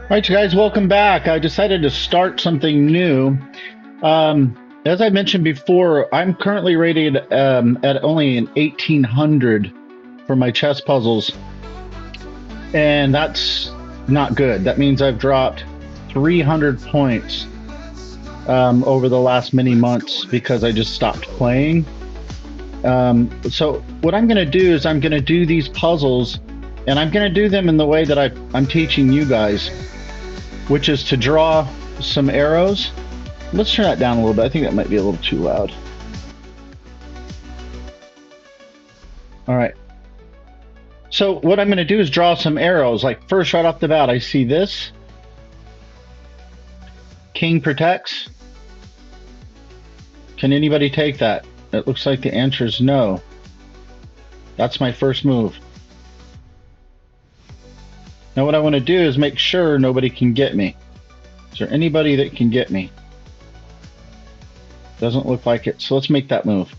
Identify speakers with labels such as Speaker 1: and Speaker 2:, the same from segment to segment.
Speaker 1: All right, you guys, welcome back. I decided to start something new. As I mentioned before, I'm currently rated at only an 1800 for my chess puzzles, and that's not good. That means I've dropped 300 points over the last many months because I just stopped playing. So what I'm going to do is I'm going to do these puzzles, and I'm going to do them in the way that I'm teaching you guys, which is to draw some arrows. Let's turn that down a little bit. I think that might be a little too loud. All right. So what I'm going to do is draw some arrows. Like first, right off the bat, I see this. King protects. Can anybody take that? It looks like the answer is no. That's my first move. Now what I want to do is make sure nobody can get me. Is there anybody that can get me? Doesn't look like it, so let's make that move.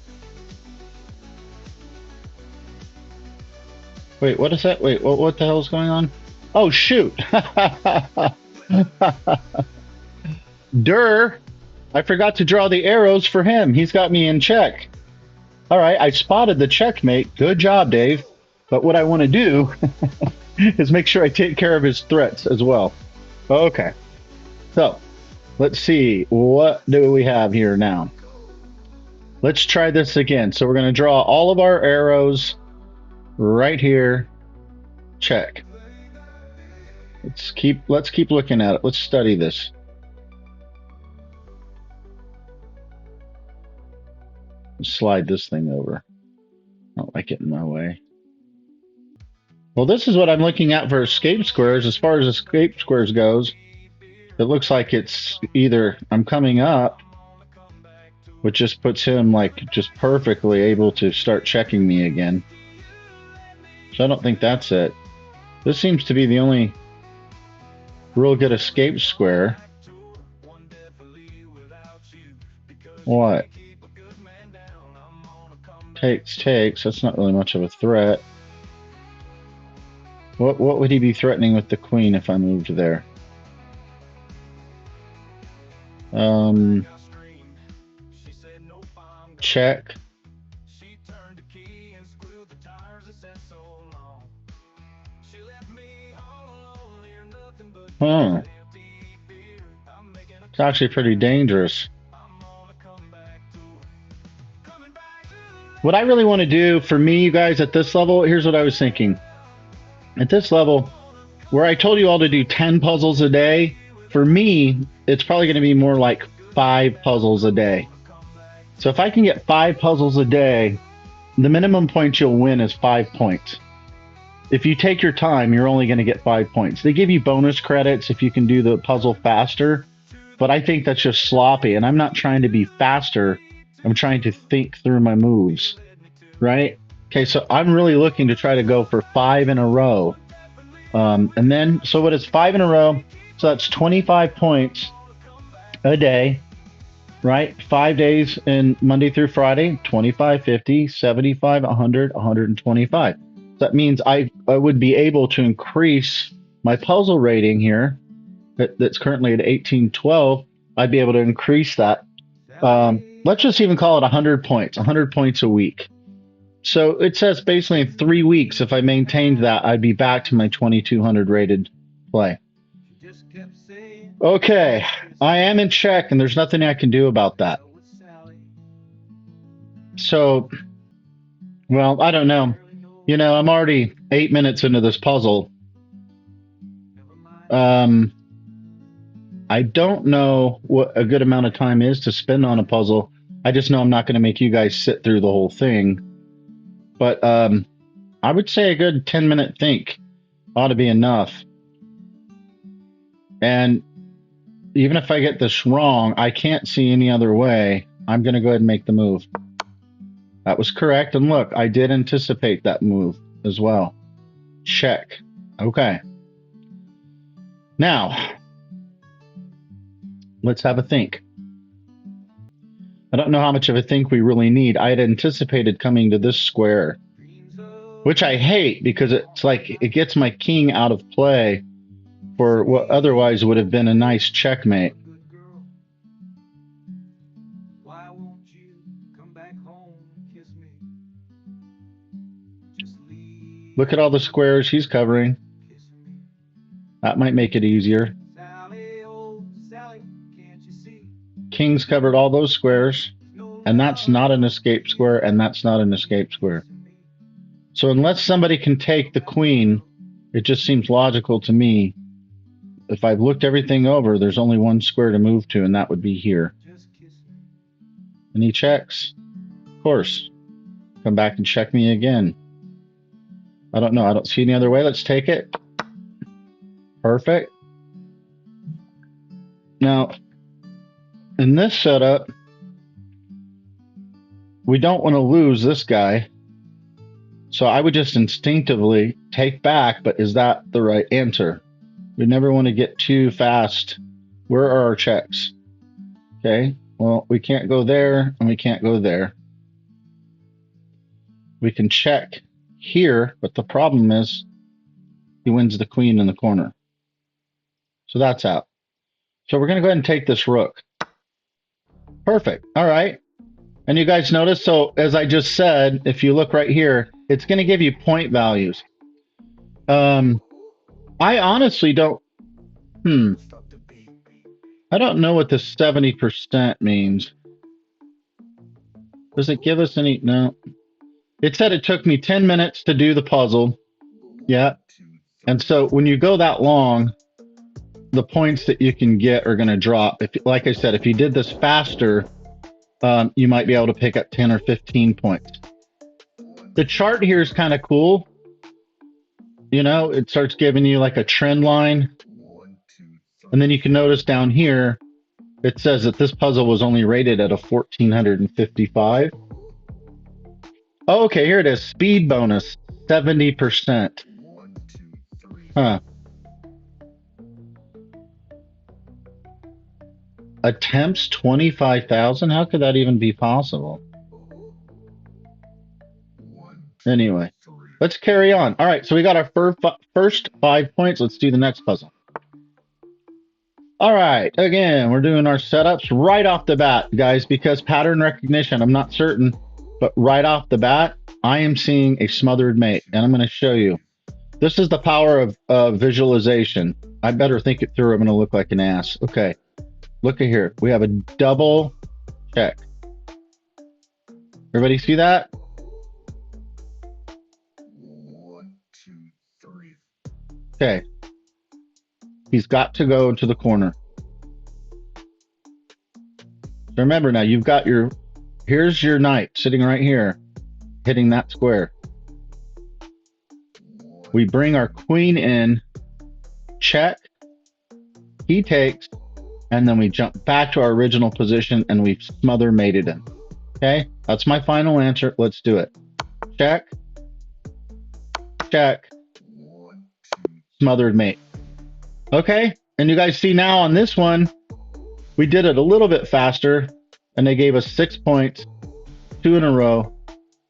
Speaker 1: Wait, what is that? Wait, what the hell is going on? Oh, shoot! Durr! I forgot to draw the arrows for him. He's got me in check. All right, I spotted the checkmate. Good job, Dave. But what I want to do is make sure I take care of his threats as well. Okay. So, let's see. What do we have here now? Let's try this again. So we're going to draw all of our arrows right here. Check. Let's keep looking at it. Let's study this. Slide this thing over. I don't like it in my way. Well, this is what I'm looking at for escape squares. As far as escape squares goes, it looks like it's either I'm coming up, which just puts him like just perfectly able to start checking me again. So I don't think that's it. This seems to be the only real good escape square. What? Takes. That's not really much of a threat. What would he be threatening with the queen if I moved there? Check. Huh. It's actually pretty dangerous. What I really want to do for me, you guys, at this level, here's what I was thinking. At this level, where I told you all to do 10 puzzles a day, for me, it's probably going to be more like 5 puzzles a day. So if I can get 5 puzzles a day, the minimum points you'll win is 5 points. If you take your time, you're only going to get 5 points. They give you bonus credits if you can do the puzzle faster, but I think that's just sloppy, and I'm not trying to be faster. I'm trying to think through my moves, right? Okay, so I'm really looking to try to go for 5 in a row. And then, so what is 5 in a row? So that's 25 points a day, right? 5 days in Monday through Friday, 25, 50, 75, 100, 125. That means I would be able to increase my puzzle rating here that's currently at 1812. I'd be able to increase that. Let's just even call it 100 points, 100 points a week. So it says basically in 3 weeks, if I maintained that, I'd be back to my 2200 rated play. Okay, I am in check, and there's nothing I can do about that. So, well, I don't know. You know, I'm already 8 minutes into this puzzle. I don't know what a good amount of time is to spend on a puzzle. I just know I'm not going to make you guys sit through the whole thing. But I would say a good 10-minute think ought to be enough. And even if I get this wrong, I can't see any other way. I'm going to go ahead and make the move. That was correct. And look, I did anticipate that move as well. Check. Okay. Now, let's have a think. I don't know how much of a think we really need. I had anticipated coming to this square, which I hate because it's like it gets my king out of play for what otherwise would have been a nice checkmate. Look at all the squares he's covering. That might make it easier. King's covered all those squares, and that's not an escape square, and that's not an escape square. So unless somebody can take the queen, it just seems logical to me. If I've looked everything over, there's only one square to move to, and that would be here. And he checks. Of course. Come back and check me again. I don't know. I don't see any other way. Let's take it. Perfect. Now, in this setup, we don't want to lose this guy. So I would just instinctively take back, but is that the right answer? We never want to get too fast. Where are our checks? Okay, well, we can't go there, and we can't go there. We can check here, but the problem is he wins the queen in the corner. So that's out. So we're going to go ahead and take this rook. Perfect. All right. And you guys notice, so as I just said, if you look right here, it's going to give you point values. I honestly don't, I don't know what the 70% means. Does it give us any? No. It said it took me 10 minutes to do the puzzle. Yeah. And so when you go that long, the points that you can get are going to drop. If, like I said, if you did this faster, you might be able to pick up 10 or 15 points. The chart here is kind of cool. You know, it starts giving you like a trend line. And then you can notice down here, it says that this puzzle was only rated at a 1455. Oh, okay, here it is. Speed bonus, 70%. Huh. Attempts 25,000? How could that even be possible? Anyway, let's carry on. All right, so we got our first 5 points. Let's do the next puzzle. All right, again, we're doing our setups right off the bat, guys, because pattern recognition, I'm not certain, but right off the bat, I am seeing a smothered mate, and I'm going to show you. This is the power of visualization. I better think it through. I'm going to look like an ass. Okay, look at here. We have a double check. Everybody see that? 1, 2, 3. Okay. He's got to go into the corner. So remember now, you've got your, here's your knight sitting right here, hitting that square. We bring our queen in, check, he takes, and then we jump back to our original position and we smother mated him. Okay, that's my final answer. Let's do it. Check, check, smothered mate. Okay, and you guys see now on this one, we did it a little bit faster, and they gave us 6 points, 2 in a row,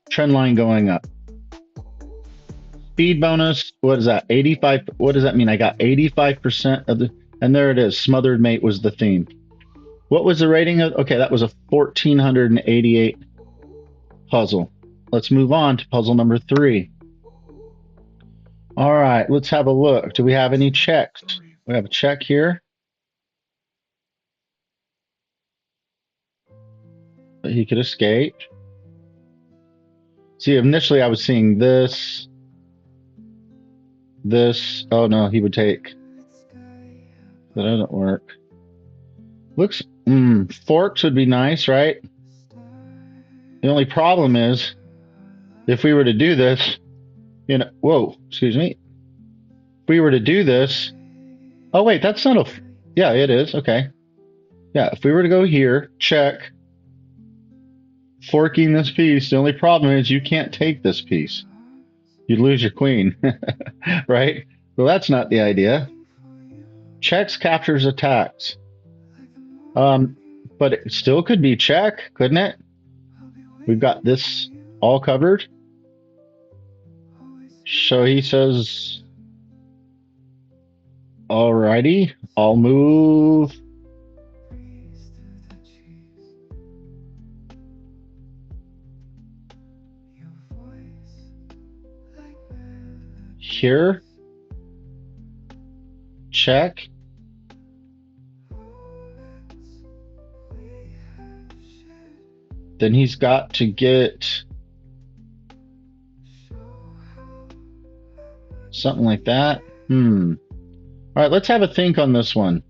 Speaker 1: trend line going up. Speed bonus, what is that, 85, what does that mean? I got 85% of the, and there it is, smothered mate was the theme. What was the rating of, okay, that was a 1488 puzzle. Let's move on to puzzle number 3. All right, let's have a look. Do we have any checks? We have a check here. But he could escape. See, initially I was seeing this. This. Oh no, he would take. That doesn't work. Looks. Forks would be nice, right? The only problem is, if we were to do this, you know. Whoa, excuse me. If we were to do this. Oh wait, that's not a. Yeah, it is. Okay. Yeah, if we were to go here, check. Forking this piece. The only problem is you can't take this piece. You'd lose your queen, right? Well, that's not the idea. Checks captures attacks. But it still could be check, couldn't it? We've got this all covered. So he says, Alrighty, I'll move here. Check. Then he's got to get something like that. All right, let's have a think on this one.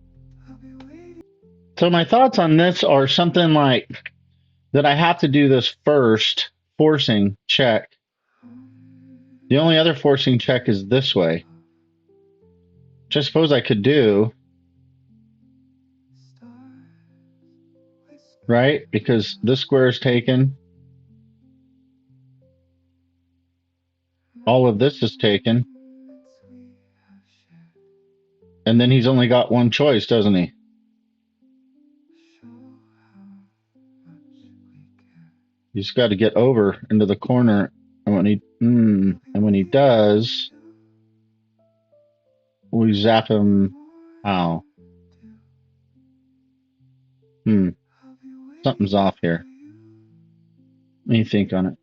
Speaker 1: So my thoughts on this are something like that I have to do this first, forcing check. The only other forcing check is this way, which I suppose I could do, right? Because this square is taken. All of this is taken. And then he's only got one choice, doesn't he? He's got to get over into the corner. And when he does, we zap him. How? Something's off here. Let me think on it.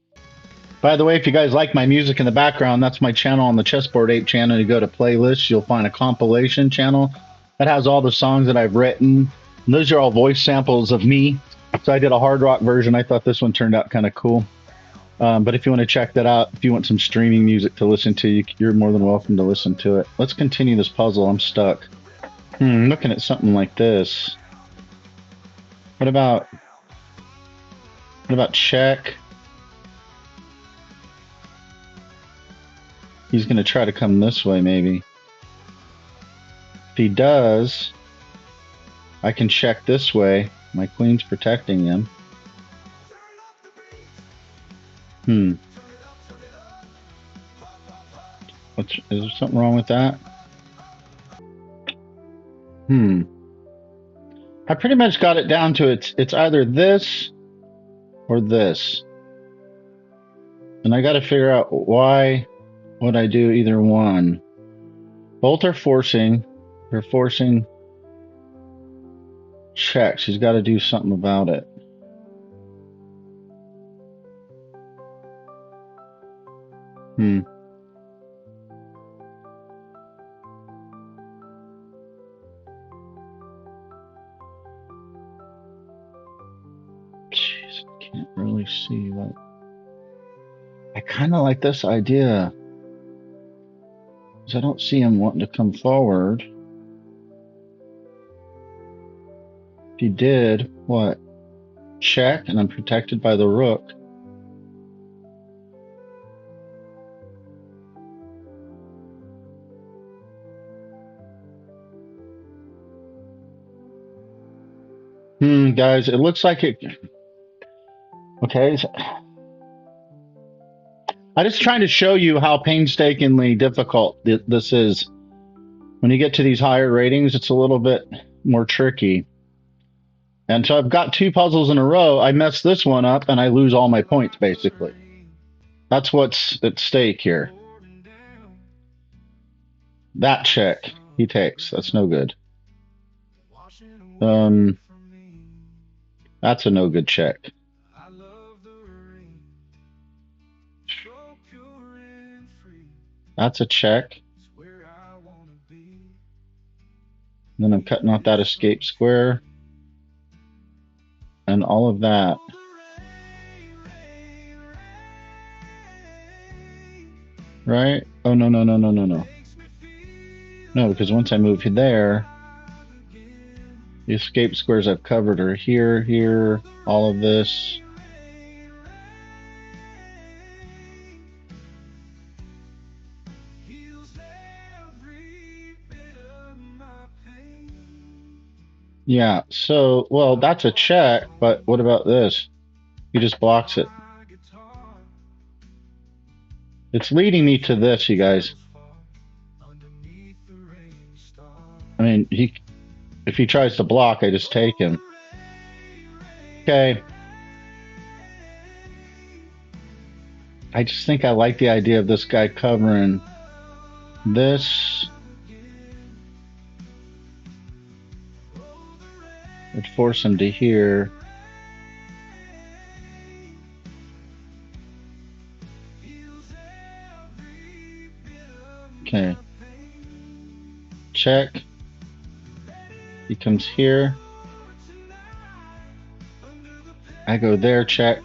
Speaker 1: By the way, if you guys like my music in the background, that's my channel on the Chessboard Ape channel. You go to playlists, you'll find a compilation channel that has all the songs that I've written. And those are all voice samples of me. So I did a hard rock version. I thought this one turned out kind of cool. But if you want to check that out, if you want some streaming music to listen to, you're more than welcome to listen to it. Let's continue this puzzle. I'm stuck. Looking at something like this. What about check? He's going to try to come this way, maybe. If he does, I can check this way. My queen's protecting him. Is there something wrong with that? I pretty much got it down to it's either this or this. And I got to figure out why would I do either one. Both are forcing. They're forcing checks. He's got to do something about it. Jeez, I can't really see what. I kind of like this idea. Because I don't see him wanting to come forward. If he did, what? Check, and I'm protected by the rook. Guys, it looks like it. Okay. I'm just trying to show you how painstakingly difficult this is. When you get to these higher ratings, it's a little bit more tricky. And so I've got two puzzles in a row. I mess this one up and I lose all my points, basically. That's what's at stake here. That check he takes. That's no good. That's a no good check. That's a check. Then I'm cutting off that escape square. And all of that. Right? Oh, no. No, because once I move there, the escape squares I've covered are here, all of this. Yeah, so, well, that's a check, but what about this? He just blocks it. It's leading me to this, you guys. I mean, if he tries to block, I just take him. Okay. I just think I like the idea of this guy covering this. Would force him to here. Okay. Check. He comes here. I go there, check.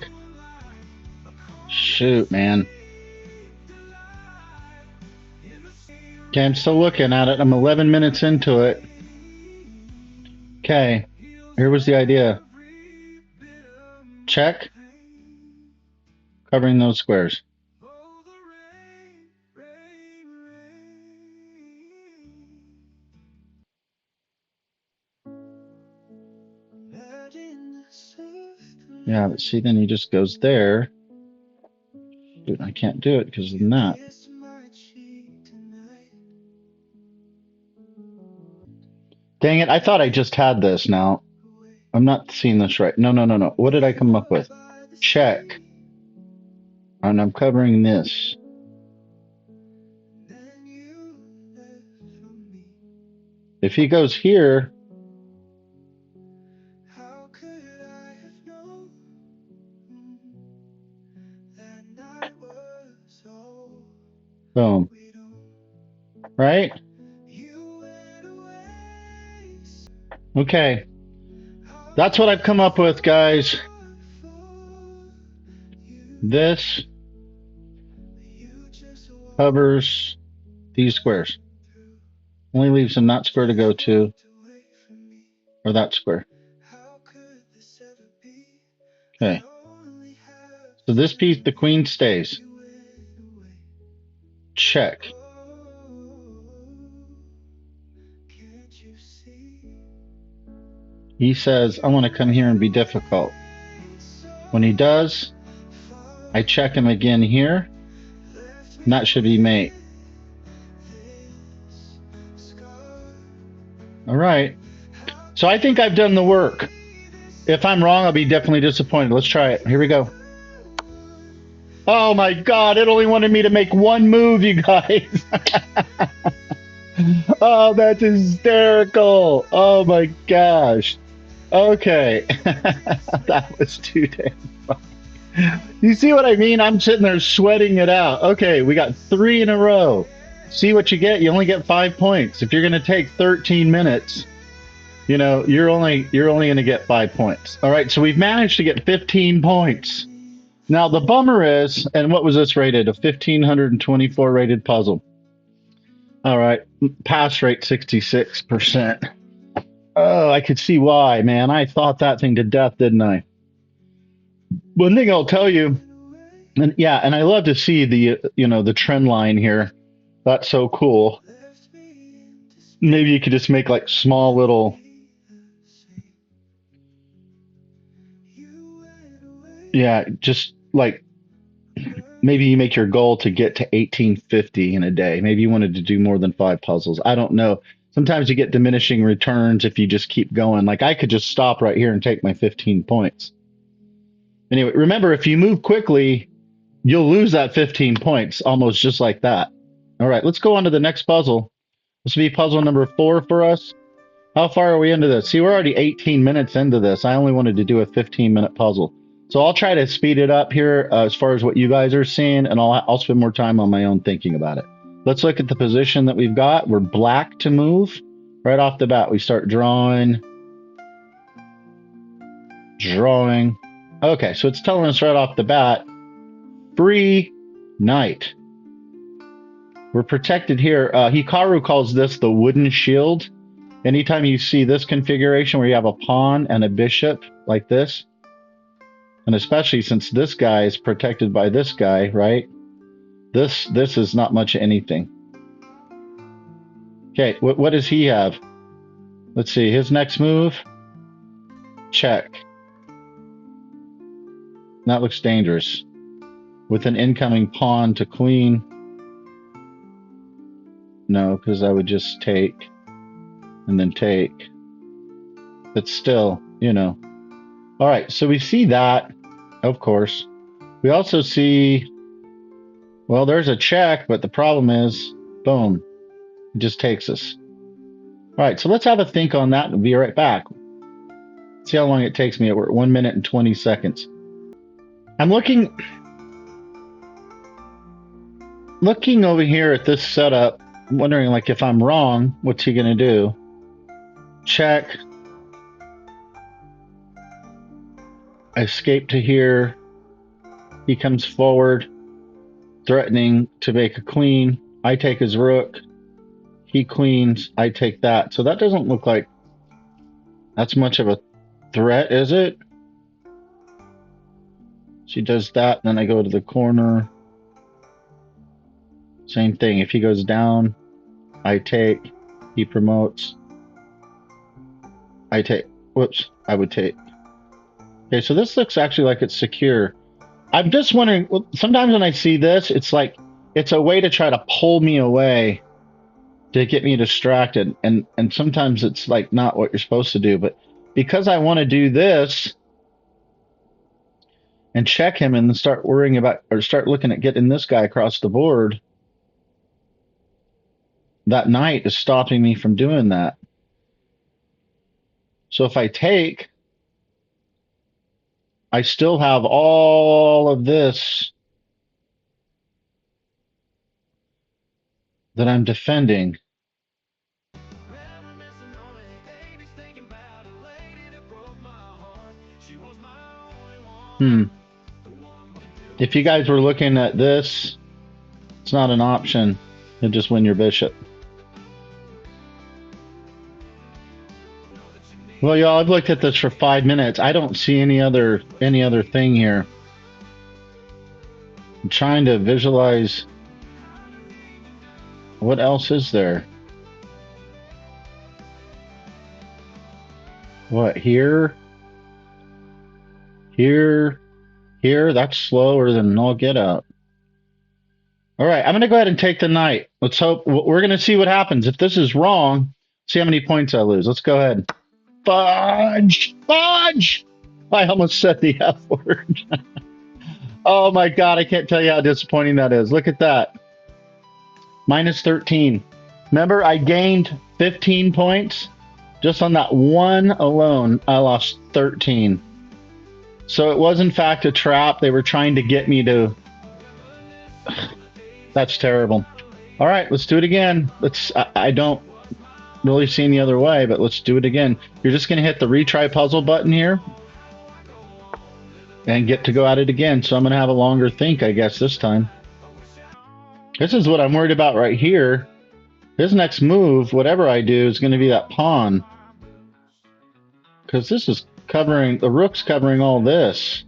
Speaker 1: Shoot, man. Okay, I'm still looking at it. I'm 11 minutes into it. Okay, here was the idea. Check. Covering those squares. Yeah, but see, then he just goes there. Dude, I can't do it because of that. Dang it, I thought I just had this now. I'm not seeing this right. No. What did I come up with? Check. And I'm covering this. If he goes here, boom. Right? Okay. That's what I've come up with, guys. This covers these squares. Only leaves them that square to go to, or that square. Okay. So this piece, the queen stays. Check. He says, I want to come here and be difficult. When he does, I check him again here. And that should be mate. All right. So I think I've done the work. If I'm wrong, I'll be definitely disappointed. Let's try it. Here we go. Oh my God, it only wanted me to make one move, you guys. Oh, that's hysterical. Oh my gosh. Okay. That was too damn funny. You see what I mean? I'm sitting there sweating it out. Okay, we got 3 in a row. See what you get? You only get 5 points. If you're going to take 13 minutes, you know, you're only going to get 5 points. All right, so we've managed to get 15 points. Now, the bummer is, and what was this rated? A 1,524 rated puzzle. All right, pass rate 66%. Oh, I could see why, man. I thought that thing to death, didn't I? One thing I'll tell you, and yeah, and I love to see the, you know, the trend line here. That's so cool. Maybe you could just make like small little, yeah, just like maybe you make your goal to get to 1850 in a day. Maybe you wanted to do more than 5 puzzles. I don't know. Sometimes you get diminishing returns if you just keep going. Like I could just stop right here and take my 15 points. Anyway, remember, if you move quickly, you'll lose that 15 points almost just like that. All right, let's go on to the next puzzle. This will be puzzle number 4 for us. How far are we into this? See, we're already 18 minutes into this. I only wanted to do a 15-minute puzzle. So I'll try to speed it up here as far as what you guys are seeing, and I'll spend more time on my own thinking about it. Let's look at the position that we've got. We're black to move. Right off the bat, we start drawing. Okay, so it's telling us right off the bat, free night. We're protected here. Hikaru calls this the wooden shield. Anytime you see this configuration where you have a pawn and a bishop like this, and especially since this guy is protected by this guy, right? This is not much of anything. Okay, what does he have? Let's see, his next move. Check. That looks dangerous. With an incoming pawn to queen. No, because I would just take and then take. But still, you know. All right, so we see that, of course. We also see, well, there's a check, but the problem is, boom, it just takes us. All right, so let's have a think on that and be right back. See how long it takes me. We're at 1 minute and 20 seconds. I'm looking over here at this setup, wondering like if I'm wrong, what's he gonna do? Check. I escape to here. He comes forward, threatening to make a queen. I take his rook. He queens. I take that. So that doesn't look like that's much of a threat, is it? She does that, then I go to the corner. Same thing. If he goes down, I take. He promotes. I take. Whoops. I would take. Okay, so this looks actually like it's secure. I'm just wondering, sometimes when I see this, it's like it's a way to try to pull me away to get me distracted. And sometimes it's like not what you're supposed to do. But because I want to do this and check him and start worrying about or start looking at getting this guy across the board, that knight is stopping me from doing that. So if I take, I still have all of this that I'm defending. If you guys were looking at this, it's not an option. You just win your bishop. Well, y'all, I've looked at this for 5 minutes. I don't see any other thing here. I'm trying to visualize what else is there. What, here? Here? Here? That's slower than all get out. All right, I'm going to go ahead and take the knight. Let's hope. We're going to see what happens. If this is wrong, see how many points I lose. Let's go ahead. Fudge! Fudge! I almost said the F word. Oh my God, I can't tell you how disappointing that is. Look at that. Minus 13. Remember, I gained 15 points? Just on that one alone, I lost 13. So it was in fact a trap. They were trying to get me to... That's terrible. All right, let's do it again. I don't really see any other way, but let's do it again. You're just going to hit the retry puzzle button here and get to go at it again. So I'm going to have a longer think, I guess, this time. This is what I'm worried about right here. His next move, whatever I do, is going to be that pawn. Because this is covering, the rook's covering all this.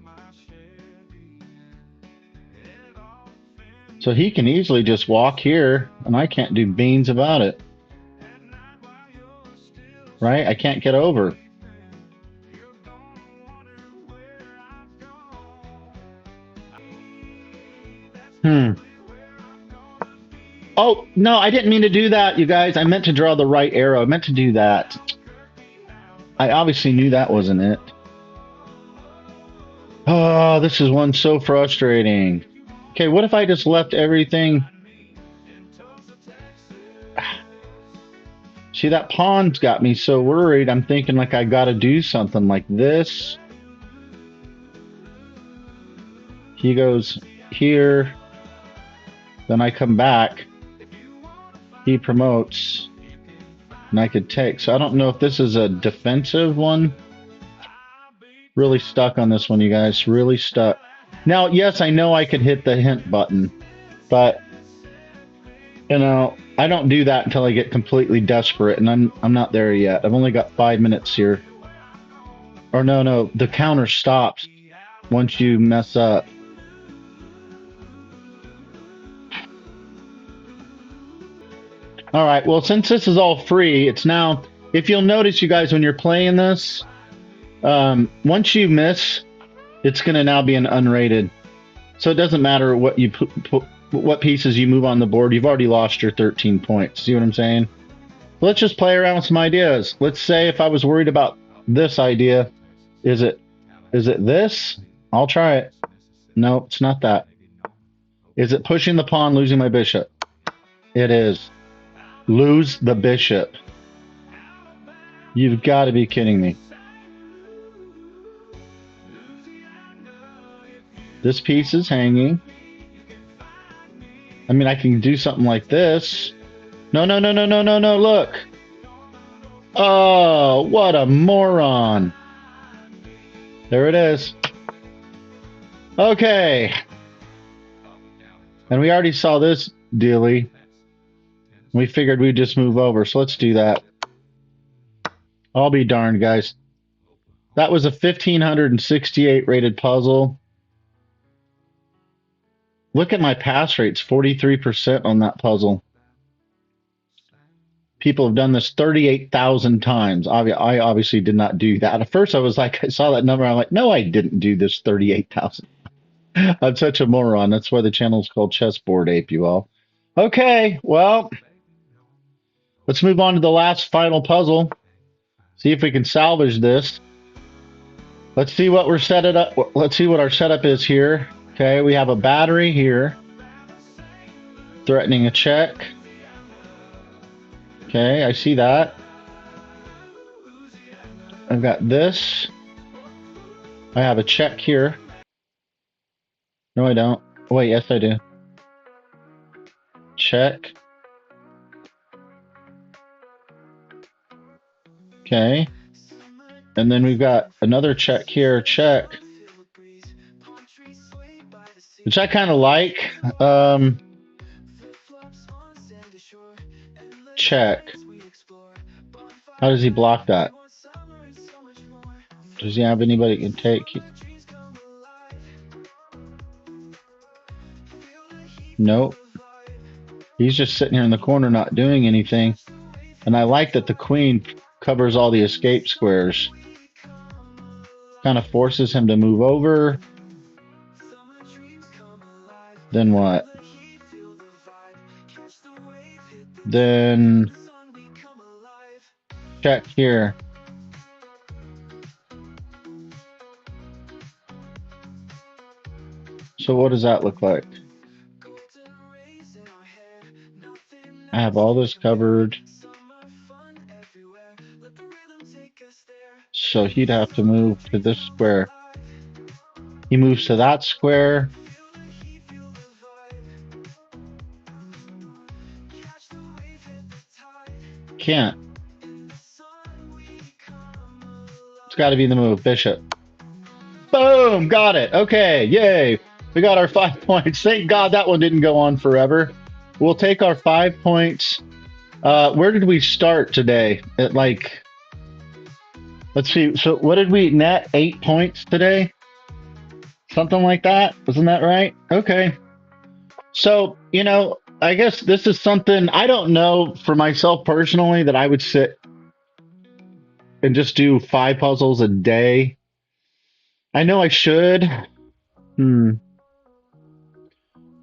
Speaker 1: So he can easily just walk here, and I can't do beans about it. Right? I can't get over. Oh, no, I didn't mean to do that, you guys. I meant to draw the right arrow. I meant to do that. I obviously knew that wasn't it. Oh, this is one so frustrating. Okay, what if I just left everything? See, that pawn's got me so worried. I'm thinking like I gotta do something like this. He goes here. Then I come back. He promotes. And I could take. So I don't know if this is a defensive one. Really stuck on this one, you guys. Really stuck. Now, yes, I know I could hit the hint button. But, you know, I don't do that until I get completely desperate. And I'm not there yet. I've only got 5 minutes here. Or no. The counter stops once you mess up. All right, well, since this is all free, it's now, if you'll notice, you guys, when you're playing this, once you miss, it's going to now be an unrated. So it doesn't matter what you what pieces you move on the board. You've already lost your 13 points. See what I'm saying? Let's just play around with some ideas. Let's say if I was worried about this idea, is it this? I'll try it. No, it's not that. Is it pushing the pawn, losing my bishop? It is. Lose the bishop. You've got to be kidding me. This piece is hanging. I mean, I can do something like this. No, no, no, no, no, no, no, look. Oh, what a moron. There it is. Okay. And we already saw this dealie. We figured we'd just move over, so let's do that. I'll be darned, guys. That was a 1568 rated puzzle. Look at my pass rates, 43% on that puzzle. People have done this 38,000 times. I obviously did not do that. At first, I was like, I saw that number. I'm like, no, I didn't do this 38,000. I'm such a moron. That's why the channel is called Chessboard Ape, you all. Okay, well, let's move on to the last final puzzle. See if we can salvage this. Let's see what we're set it up. Let's see what our setup is here. Okay, we have a battery here. Threatening a check. Okay, I see that. I've got this. I have a check here. No, I don't. Oh, wait, yes, I do. Check. Okay. And then we've got another check here, check. Which I kind of like. Check. How does he block that? Does he have anybody can take? Nope. He's just sitting here in the corner not doing anything. And I like that the queen covers all the escape squares. Kind of forces him to move over. Then what? Then check here. So what does that look like? I have all this covered. So he'd have to move to this square. He moves to that square. Can't. It's got to be the move. Bishop. Boom! Got it. Okay. Yay. We got our 5 points. Thank God that one didn't go on forever. We'll take our 5 points. Where did we start today? At like... Let's see. So what did we net? 8 points today? Something like that? Wasn't that right? Okay. So, you know, I guess this is something I don't know for myself personally that I would sit and just do 5 puzzles a day. I know I should. For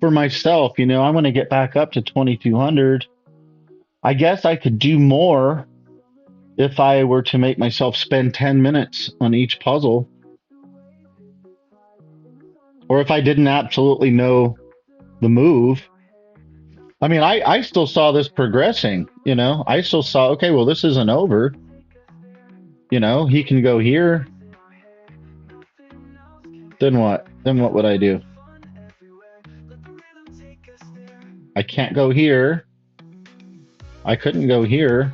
Speaker 1: myself, you know, I want to get back up to 2,200. I guess I could do more if I were to make myself spend 10 minutes on each puzzle. Or if I didn't absolutely know the move. I mean, I still saw this progressing, you know. I still saw, okay, well, this isn't over. You know, he can go here. Then what? Then what would I do? I can't go here. I couldn't go here.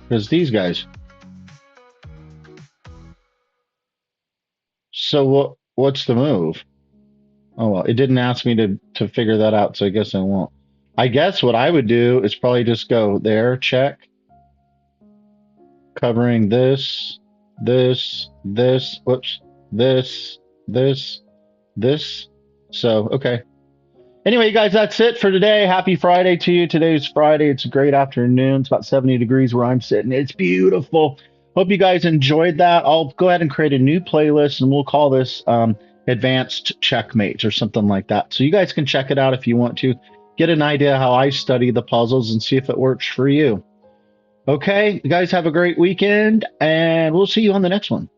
Speaker 1: Because these guys. So what's the move? Oh, well, it didn't ask me to figure that out, so I guess I won't. I guess what I would do is probably just go there, check. Covering this, whoops, this. So, okay. Anyway, you guys, that's it for today. Happy Friday to you. Today's Friday. It's a great afternoon. It's about 70 degrees where I'm sitting. It's beautiful. Hope you guys enjoyed that. I'll go ahead and create a new playlist, and we'll call this Advanced Checkmates or something like that. So you guys can check it out if you want to. Get an idea how I study the puzzles and see if it works for you. Okay, you guys have a great weekend, and we'll see you on the next one.